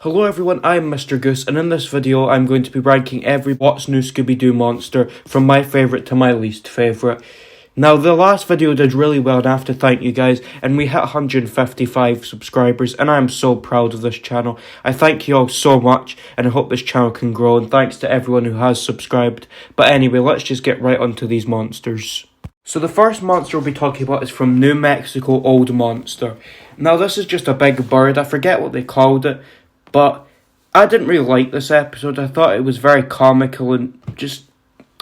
Hello everyone, I'm Mr. Goose, and in this video I'm going to be ranking every What's New Scooby Doo monster from my favourite to my least favourite. Now, the last video did really well, and I have to thank you guys, and we hit 155 subscribers, and I'm so proud of this channel. I thank you all so much, and I hope this channel can grow, and thanks to everyone who has subscribed. But anyway, let's just get right onto these monsters. So the first monster we'll be talking about is from New Mexico Old Monster. Now, this is just a big bird. I forget what they called it, but I didn't really like this episode. I thought it was very comical and just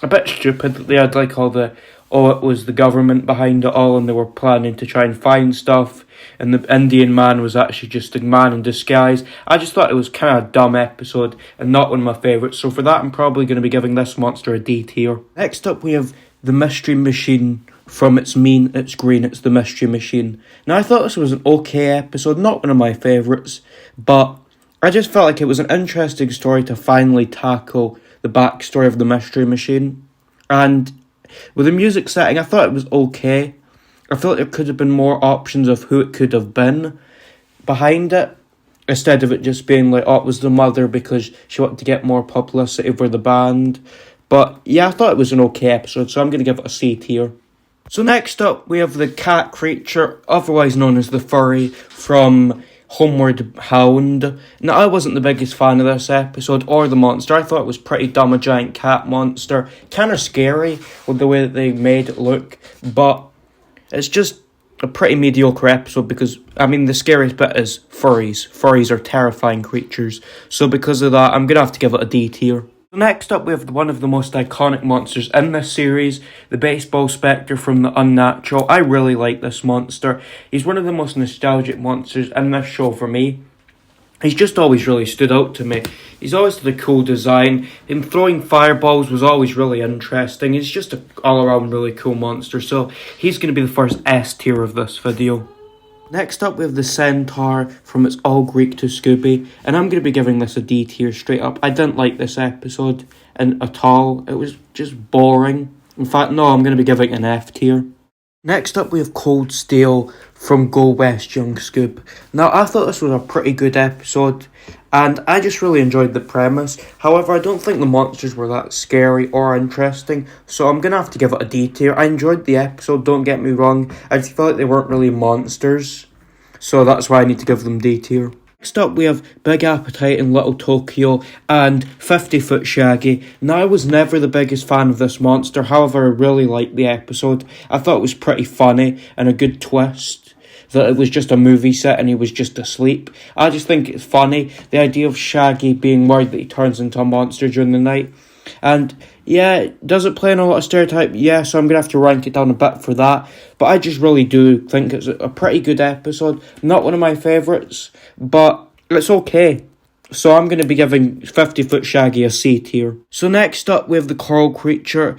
a bit stupid that they had like all the, it was the government behind it all and they were planning to try and find stuff, and the Indian man was actually just a man in disguise. I just thought it was kind of a dumb episode and not one of my favourites, so for that I'm probably going to be giving this monster a D tier. Next up we have the Mystery Machine. From It's Mean, It's Green, It's the Mystery Machine. Now, I thought this was an okay episode, not one of my favourites, but I just felt like it was an interesting story to finally tackle the backstory of the Mystery Machine. And with the music setting, I thought it was okay. I felt like there could have been more options of who it could have been behind it, instead of it just being like, it was the mother because she wanted to get more publicity for the band. But yeah, I thought it was an okay episode, so I'm going to give it a C tier. So next up, we have the cat creature, otherwise known as the furry, from Homeward Hound. Now, I wasn't the biggest fan of this episode or the monster. I thought it was pretty dumb, a giant cat monster. Kind of scary with the way that they made it look, but it's just a pretty mediocre episode because, the scariest bit is furries. Furries are terrifying creatures, so because of that, I'm going to have to give it a D tier. Next up, we have one of the most iconic monsters in this series, the Baseball Spectre from The Unnatural. I really like this monster. He's one of the most nostalgic monsters in this show for me. He's just always really stood out to me. He's always had a cool design. Him throwing fireballs was always really interesting. He's just an all-around really cool monster, so he's going to be the first S tier of this video. Next up, we have the Centaur from It's All Greek to Scooby, and I'm going to be giving this a D tier straight up. I didn't like this episode at all. It was just boring. In fact, no, I'm going to be giving it an F tier. Next up, we have Cold Steel from Go West Young Scoop. Now, I thought this was a pretty good episode, and I just really enjoyed the premise. However, I don't think the monsters were that scary or interesting, so I'm going to have to give it a D tier. I enjoyed the episode, don't get me wrong. I just felt like they weren't really monsters, so that's why I need to give them D tier. Next up, we have Big Appetite and Little Tokyo and 50-Foot Shaggy. Now, I was never the biggest fan of this monster, however, I really liked the episode. I thought it was pretty funny and a good twist that it was just a movie set and he was just asleep. I just think it's funny, the idea of Shaggy being worried that he turns into a monster during the night. And yeah, does it play on a lot of stereotype? Yeah, so I'm going to have to rank it down a bit for that. But I just really do think it's a pretty good episode. Not one of my favourites, but it's okay. So I'm going to be giving 50-Foot Shaggy a C tier. So next up, we have the Coral Creature.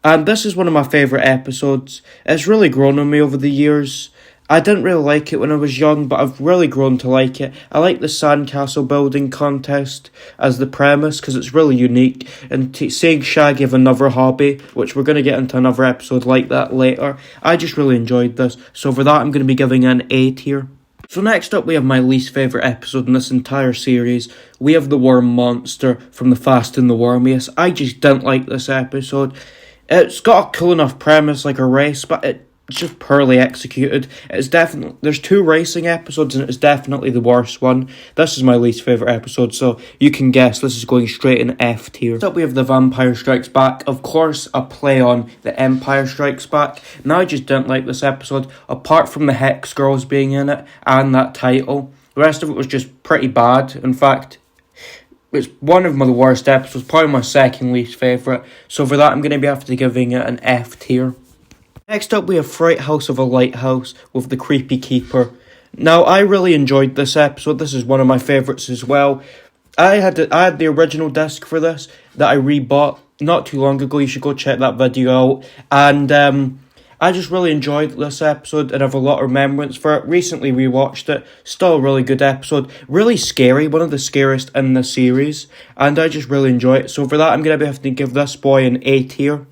And this is one of my favourite episodes. It's really grown on me over the years. I didn't really like it when I was young, but I've really grown to like it. I like the sandcastle building contest as the premise because it's really unique. And seeing Shaggy have another hobby, which we're going to get into another episode like that later, I just really enjoyed this. So for that, I'm going to be giving it an A tier. So next up, we have my least favourite episode in this entire series. We have the Worm Monster from The Fast and the Wormiest. I just didn't like this episode. It's got a cool enough premise like a race, but it's just poorly executed. There's 2 racing episodes and it's definitely the worst one. This is my least favourite episode, so you can guess this is going straight in F tier. Next up, we have The Vampire Strikes Back. Of course, a play on The Empire Strikes Back. Now, I just didn't like this episode, apart from the Hex Girls being in it and that title. The rest of it was just pretty bad. In fact, it's one of the worst episodes, probably my second least favourite. So for that, I'm going to be after giving it an F tier. Next up, we have Fright House of a Lighthouse with the Creepy Keeper. Now, I really enjoyed this episode. This is one of my favourites as well. I had the original disc for this that I rebought not too long ago. You should go check that video out. And I just really enjoyed this episode and have a lot of remembrance for it. Recently rewatched it. Still a really good episode. Really scary. One of the scariest in the series. And I just really enjoy it. So for that, I'm going to have to give this boy an A tier.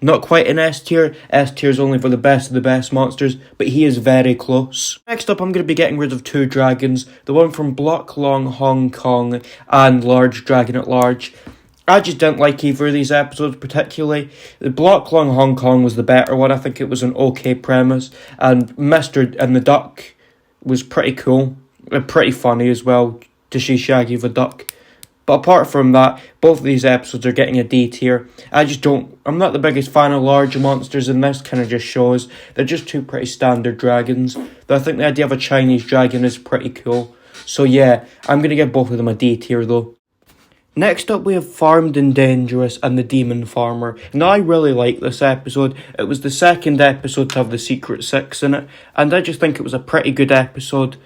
Not quite an S tier. S tier is only for the best of the best monsters, but he is very close. Next up, I'm going to be getting rid of two dragons. The one from Block Long Hong Kong and Large Dragon at Large. I just didn't like either of these episodes particularly. The Block Long Hong Kong was the better one. I think it was an okay premise. And Mr. and the Duck was pretty cool. And pretty funny as well, to see Shaggy the Duck. But apart from that, both of these episodes are getting a D tier. I'm not the biggest fan of larger monsters in this, kind of just shows. They're just two pretty standard dragons. Though I think the idea of a Chinese dragon is pretty cool. So yeah, I'm going to give both of them a D tier though. Next up, we have Farmed and Dangerous and the Demon Farmer. Now, I really like this episode. It was the second episode to have the Secret Six in it, and I just think it was a pretty good episode.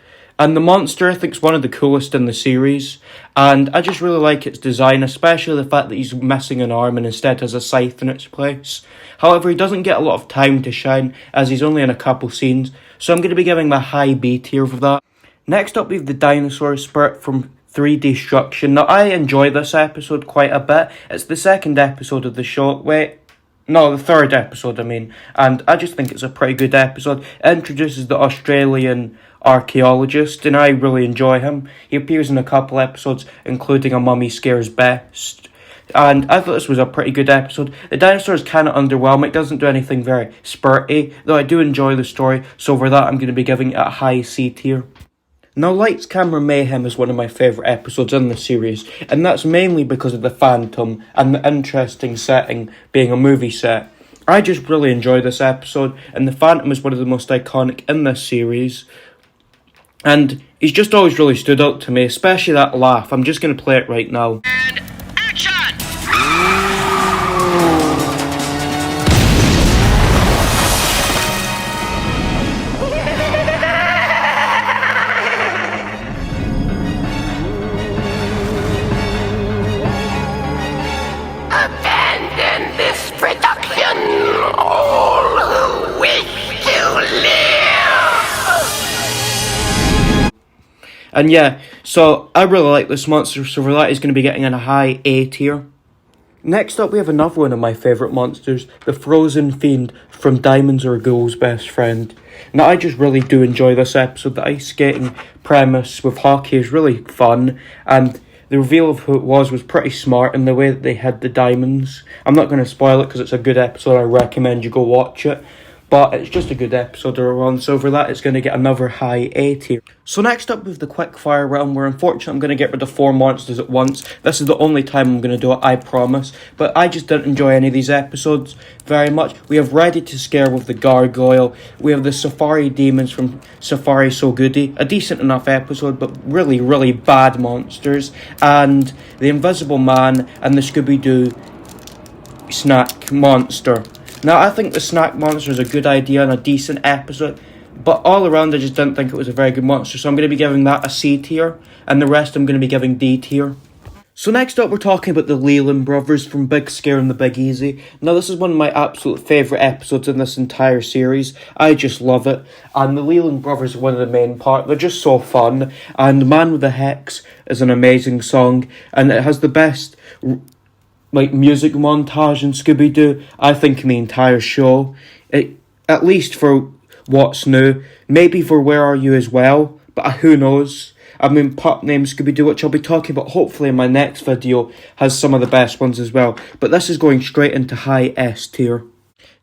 And the monster, I think, is one of the coolest in the series, and I just really like its design, especially the fact that he's missing an arm and instead has a scythe in its place. However, he doesn't get a lot of time to shine, as he's only in a couple scenes, so I'm going to be giving him a high B tier for that. Next up, we have the Dinosaur Spirit from 3 Destruction. Now, I enjoy this episode quite a bit. It's the second episode of the show. The third episode, and I just think it's a pretty good episode. It introduces the Australian archaeologist, and I really enjoy him. He appears in a couple episodes, including A Mummy Scares Best, and I thought this was a pretty good episode. The dinosaur is kind of underwhelming. It doesn't do anything very spurty, though I do enjoy the story, so for that I'm going to be giving it a high C tier. Now, Lights, Camera, Mayhem is one of my favourite episodes in the series, and that's mainly because of the Phantom and the interesting setting being a movie set. I just really enjoy this episode, and the Phantom is one of the most iconic in this series, and he's just always really stood out to me, especially that laugh. I'm just going to play it right now. And action! Abandon this production, all who wish to live! And yeah, so I really like this monster, so for that he's going to be getting in a high A tier. Next up, we have another one of my favourite monsters, the Frozen Fiend from Diamonds Are a Ghoul's Best Friend. Now, I just really do enjoy this episode. The ice skating premise with hockey is really fun, and the reveal of who it was pretty smart in the way that they hid the diamonds. I'm not going to spoil it because it's a good episode. I recommend you go watch it. But it's just a good episode around, so for that it's going to get another high A tier. So next up with the Quickfire Realm, where unfortunately I'm going to get rid of 4 monsters at once. This is the only time I'm going to do it, I promise. But I just didn't enjoy any of these episodes very much. We have Ready to Scare with the Gargoyle. We have the Safari Demons from Safari So Goody. A decent enough episode, but really, really bad monsters. And the Invisible Man and the Scooby Doo Snack Monster. Now, I think the snack monster is a good idea and a decent episode, but all around I just didn't think it was a very good monster, so I'm going to be giving that a C tier, and the rest I'm going to be giving D tier. So next up, we're talking about the Leland brothers from Big Scare and the Big Easy. Now, this is one of my absolute favourite episodes in this entire series. I just love it, and the Leland brothers are one of the main part. They're just so fun, and Man with the Hex is an amazing song, and it has the best music montage in Scooby Doo, I think, in the entire show. At least for What's New. Maybe for Where Are You as well, but who knows. Pup Named Scooby Doo, which I'll be talking about hopefully in my next video, has some of the best ones as well. But this is going straight into high S tier.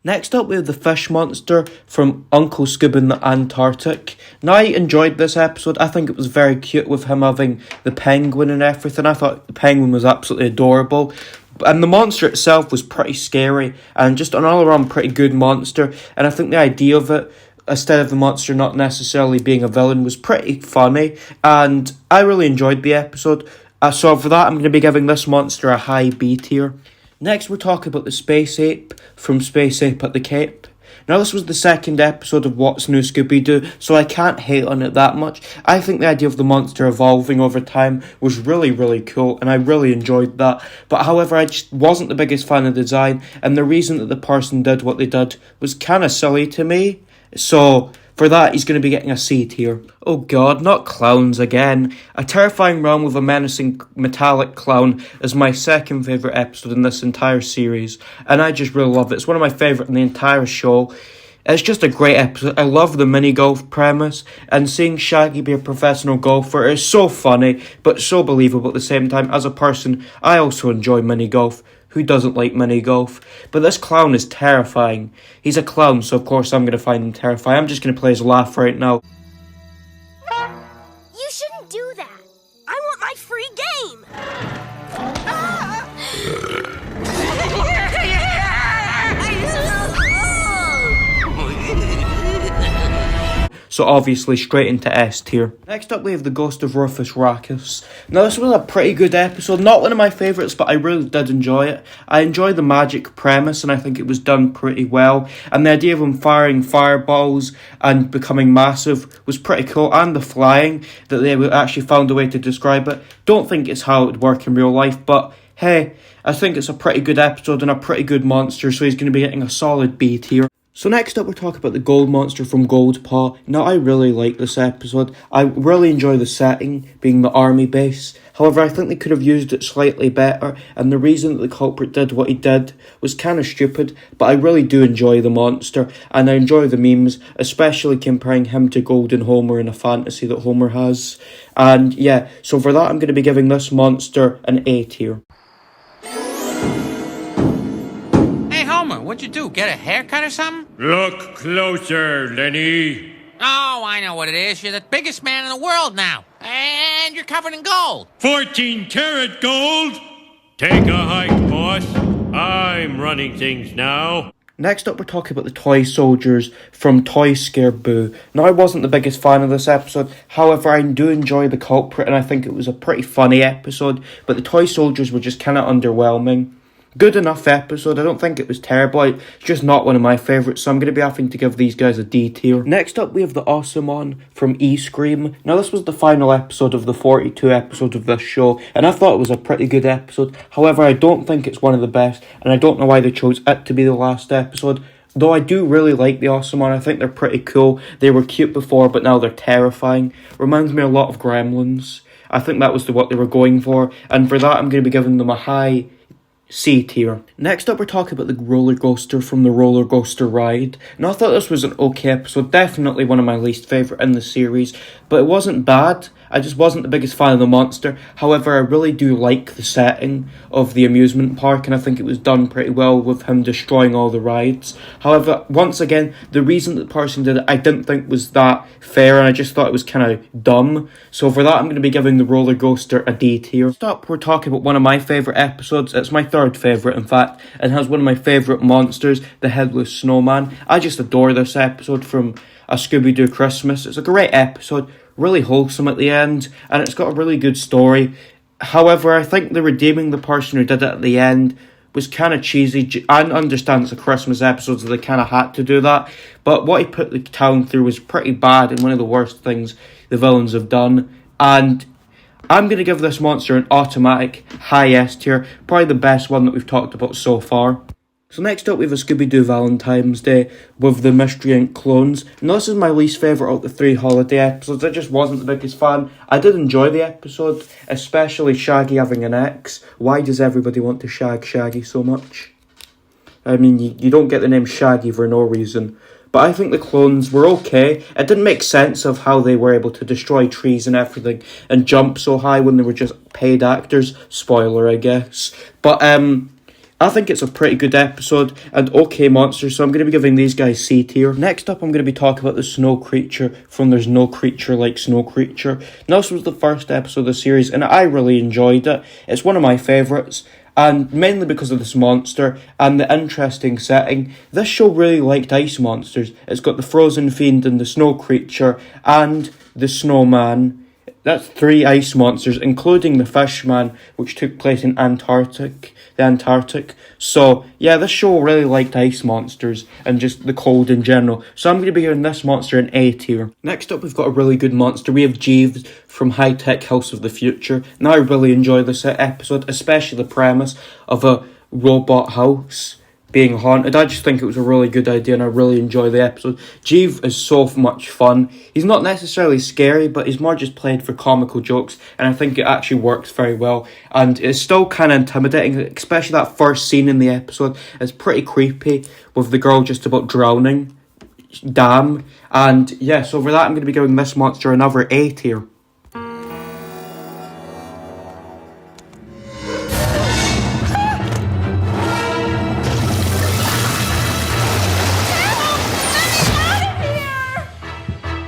Next up, we have the Fish Monster from Uncle Scoob in the Antarctic. Now, I enjoyed this episode. I think it was very cute with him having the penguin and everything. I thought the penguin was absolutely adorable. And the monster itself was pretty scary and just an all-around pretty good monster. And I think the idea of it, instead of the monster not necessarily being a villain, was pretty funny. And I really enjoyed the episode. So for that, I'm going to be giving this monster a high B tier. Next, we're talking about the Space Ape from Space Ape at the Cape. Now, this was the second episode of What's New Scooby Doo, so I can't hate on it that much. I think the idea of the monster evolving over time was really, really cool, and I really enjoyed that. But however, I just wasn't the biggest fan of the design, and the reason that the person did what they did was kind of silly to me. So For that, he's going to be getting a C tier. Oh god, not clowns again. A terrifying realm with a menacing metallic clown is my second favourite episode in this entire series, and I just really love it. It's one of my favourite in the entire show. It's just a great episode. I love the mini golf premise, and seeing Shaggy be a professional golfer is so funny, but so believable at the same time. As a person, I also enjoy mini golf. Who doesn't like mini golf? But this clown is terrifying. He's a clown, so of course I'm going to find him terrifying. I'm just going to play his laugh right now. You shouldn't do that. I want my free game. So obviously straight into S tier. Next up we have the Ghost of Rufus Rackus. Now this was a pretty good episode, not one of my favourites, but I really did enjoy it. I enjoyed the magic premise and I think it was done pretty well. And the idea of him firing fireballs and becoming massive was pretty cool. And the flying, that they actually found a way to describe it. Don't think it's how it would work in real life, but hey, I think it's a pretty good episode and a pretty good monster, so he's going to be getting a solid B tier. So next up we're talking about the gold monster from Gold Paw. Now I really like this episode. I really enjoy the setting, being the army base. However, I think they could have used it slightly better, and the reason that the culprit did what he did was kind of stupid, but I really do enjoy the monster, and I enjoy the memes, especially comparing him to Golden Homer in a fantasy that Homer has. And yeah, so for that I'm going to be giving this monster an A tier. What'd you do, get a haircut or something? Look closer, Lenny. Oh, I know what it is. You're the biggest man in the world now. And you're covered in gold. 14-karat gold? Take a hike, boss. I'm running things now. Next up, we're talking about the toy soldiers from Toy Scare Boo. Now, I wasn't the biggest fan of this episode. However, I do enjoy the culprit, and I think it was a pretty funny episode. But the toy soldiers were just kind of underwhelming. Good enough episode. I don't think it was terrible. It's just not one of my favourites, so I'm going to be having to give these guys a D tier. Next up, we have the Awesomon from E-Scream. Now, this was the final episode of the 42 episodes of this show, and I thought it was a pretty good episode. However, I don't think it's one of the best, and I don't know why they chose it to be the last episode. Though I do really like the Awesomon. I think they're pretty cool. They were cute before, but now they're terrifying. Reminds me a lot of Gremlins. I think that was what they were going for, and for that, I'm going to be giving them a high C tier. Next up, we're talking about the roller coaster from the roller coaster ride. Now, I thought this was an okay episode, definitely one of my least favourite in the series, but it wasn't bad. I just wasn't the biggest fan of the monster. However, I really do like the setting of the amusement park, and I think it was done pretty well with him destroying all the rides. However, once again, the reason that the person did it, I didn't think was that fair, and I just thought it was kind of dumb. So for that, I'm going to be giving the roller coaster a D tier. Next up, we're talking about one of my favourite episodes. It's my third favourite, in fact, and has one of my favourite monsters, the Headless Snowman. I just adore this episode from A Scooby Doo Christmas. It's a great episode. Really wholesome at the end, and it's got a really good story. However, I think the redeeming the person who did it at the end was kind of cheesy. I understand it's a Christmas episode, so they kind of had to do that, but what he put the town through was pretty bad and one of the worst things the villains have done. And I'm going to give this monster an automatic high S tier, probably the best one that we've talked about so far. So next up we have a Scooby Doo Valentine's Day with the Mystery Inc. clones. Now this is my least favourite of the 3 holiday episodes. I just wasn't the biggest fan. I did enjoy the episode, especially Shaggy having an ex. Why does everybody want to shag Shaggy so much? I mean, you don't get the name Shaggy for no reason. But I think the clones were okay. It didn't make sense of how they were able to destroy trees and everything and jump so high when they were just paid actors. Spoiler, I guess. But I think it's a pretty good episode and okay monsters, so I'm going to be giving these guys C tier. Next up, I'm going to be talking about the Snow Creature from There's No Creature Like Snow Creature. Now, this was the first episode of the series, and I really enjoyed it. It's one of my favourites, and mainly because of this monster and the interesting setting. This show really liked ice monsters. It's got the Frozen Fiend and the Snow Creature and the Snowman. That's 3 ice monsters, including the Fishman, which took place in the Antarctic. So, yeah, this show really liked ice monsters and just the cold in general. So I'm going to be giving this monster an A tier. Next up, we've got a really good monster. We have Jeeves from High Tech House of the Future. Now, I really enjoy this episode, especially the premise of a robot house being haunted. I just think it was a really good idea and I really enjoy the episode. Jeeve is so much fun. He's not necessarily scary, but he's more just played for comical jokes, and I think it actually works very well. And it's still kind of intimidating, especially that first scene in the episode. It's pretty creepy with the girl just about drowning. Damn. And yeah, so for that I'm going to be giving this monster another A tier.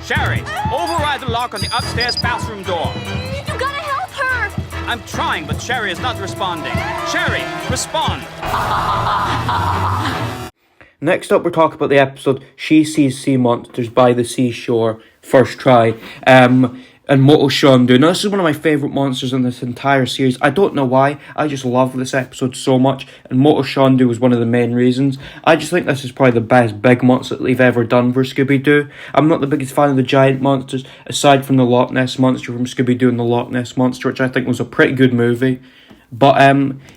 Sherry, override the lock on the upstairs bathroom door. You gotta help her! I'm trying, but Sherry is not responding. Sherry, respond! Next up, we're talking about the episode She Sees Sea Monsters by the Seashore, first try, and Moto Shondu. Now, this is one of my favourite monsters in this entire series. I don't know why, I just love this episode so much, and Moto Shondu was one of the main reasons. I just think this is probably the best big monster that they've ever done for Scooby Doo. I'm not the biggest fan of the giant monsters, aside from the Loch Ness Monster from Scooby Doo and the Loch Ness Monster, which I think was a pretty good movie. But,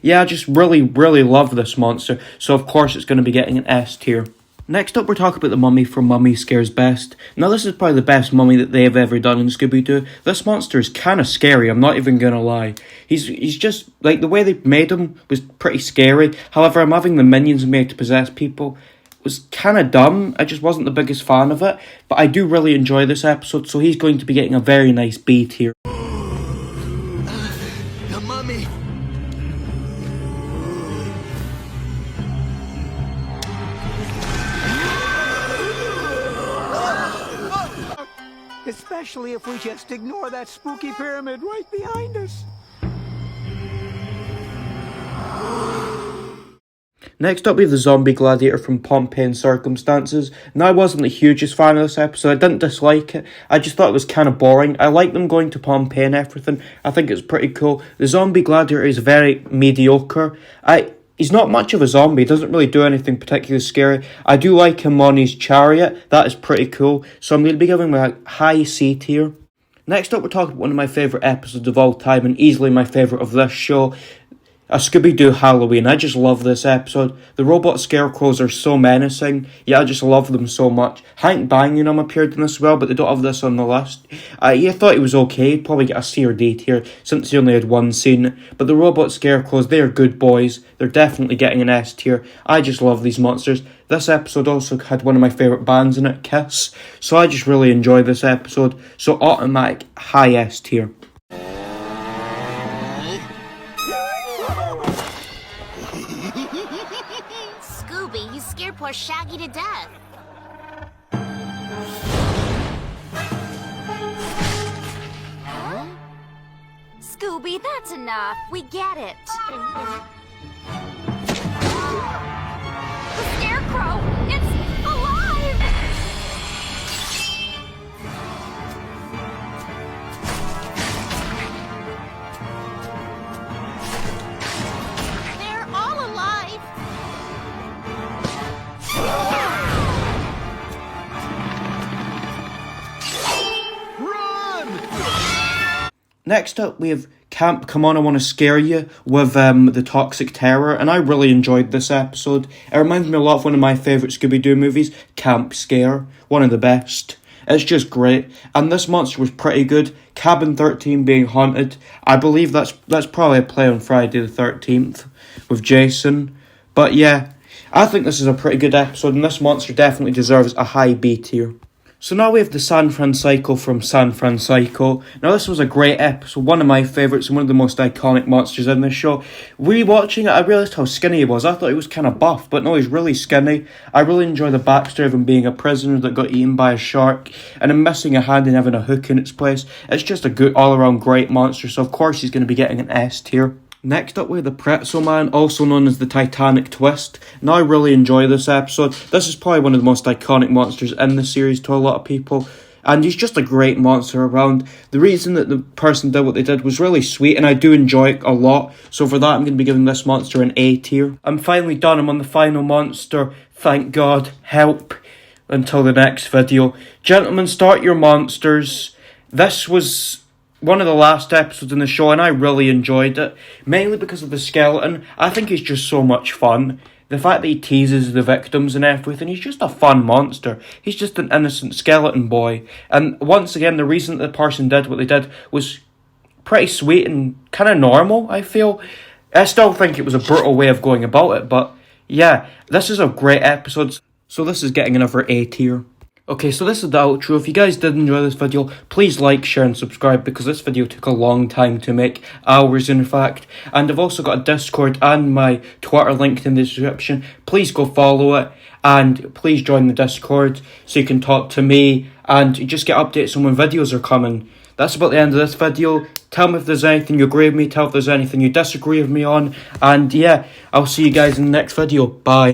yeah, I just really, really love this monster, so of course it's going to be getting an S tier. Next up, we're talking about the mummy from Mummy Scares Best. Now, this is probably the best mummy that they've ever done in Scooby-Doo. This monster is kind of scary, I'm not even gonna lie. He's just, like, the way they made him was pretty scary. However, I'm having the minions made to possess people. It was kind of dumb, I just wasn't the biggest fan of it. But I do really enjoy this episode, so he's going to be getting a very nice B tier. The mummy! Especially if we just ignore that spooky pyramid right behind us. Next up, we have the zombie gladiator from Pompeii and Circumstances. Now, I wasn't the hugest fan of this episode. I didn't dislike it. I just thought it was kind of boring. I like them going to Pompeii and everything. I think it's pretty cool. The zombie gladiator is very mediocre. He's not much of a zombie. He doesn't really do anything particularly scary. I do like him on his chariot. That is pretty cool. So I'm going to be giving him a high C tier. Next up, we're talking about one of my favourite episodes of all time and easily my favourite of this show. A Scooby Doo Halloween. I just love this episode. The robot scarecrows are so menacing. Yeah, I just love them so much. Hank Banging appeared in this as well, but they don't have this on the list. I thought he was okay. He'd probably get a C or D tier since he only had one scene. But the robot scarecrows, they are good boys. They're definitely getting an S tier. I just love these monsters. This episode also had one of my favourite bands in it, Kiss. So I just really enjoyed this episode. So automatic high S tier. Scooby, you scared poor Shaggy to death. Huh? Scooby, that's enough. We get it. The scarecrow! It's alive! They're all alive! Next up, we have Camp Come On, I Want to Scare You with the Toxic Terror, and I really enjoyed this episode. It reminds me a lot of one of my favourite Scooby-Doo movies, Camp Scare, one of the best. It's just great, and this monster was pretty good. Cabin 13 being haunted, I believe that's probably a play on Friday the 13th with Jason. But yeah, I think this is a pretty good episode, and this monster definitely deserves a high B tier. So now we have the San Francisco from San Francisco. Now this was a great episode, one of my favourites and one of the most iconic monsters in this show. Rewatching it, I realised how skinny he was. I thought he was kind of buff, but no, he's really skinny. I really enjoy the backstory of him being a prisoner that got eaten by a shark, and him missing a hand and having a hook in its place. It's just a good, all-around great monster, so of course he's going to be getting an S tier. Next up, we have the Pretzel Man, also known as the Titanic Twist. Now, I really enjoy this episode. This is probably one of the most iconic monsters in the series to a lot of people. And he's just a great monster around. The reason that the person did what they did was really sweet, and I do enjoy it a lot. So for that, I'm going to be giving this monster an A tier. I'm finally done. I'm on the final monster. Thank God. Help. Until the next video. Gentlemen, start your monsters. This was one of the last episodes in the show, and I really enjoyed it, mainly because of the skeleton. I think he's just so much fun. The fact that he teases the victims and everything, he's just a fun monster. He's just an innocent skeleton boy. And once again, the reason that the person did what they did was pretty sweet and kind of normal, I feel. I still think it was a brutal way of going about it, but yeah, this is a great episode. So this is getting another A tier. Okay, so this is the outro. If you guys did enjoy this video, please like, share and subscribe, because this video took a long time to make, hours in fact. And I've also got a Discord and my Twitter linked in the description. Please go follow it, and please join the Discord so you can talk to me and just get updates on when videos are coming. That's about the end of this video. Tell me if there's anything you agree with me, tell if there's anything you disagree with me on, and yeah, I'll see you guys in the next video. Bye.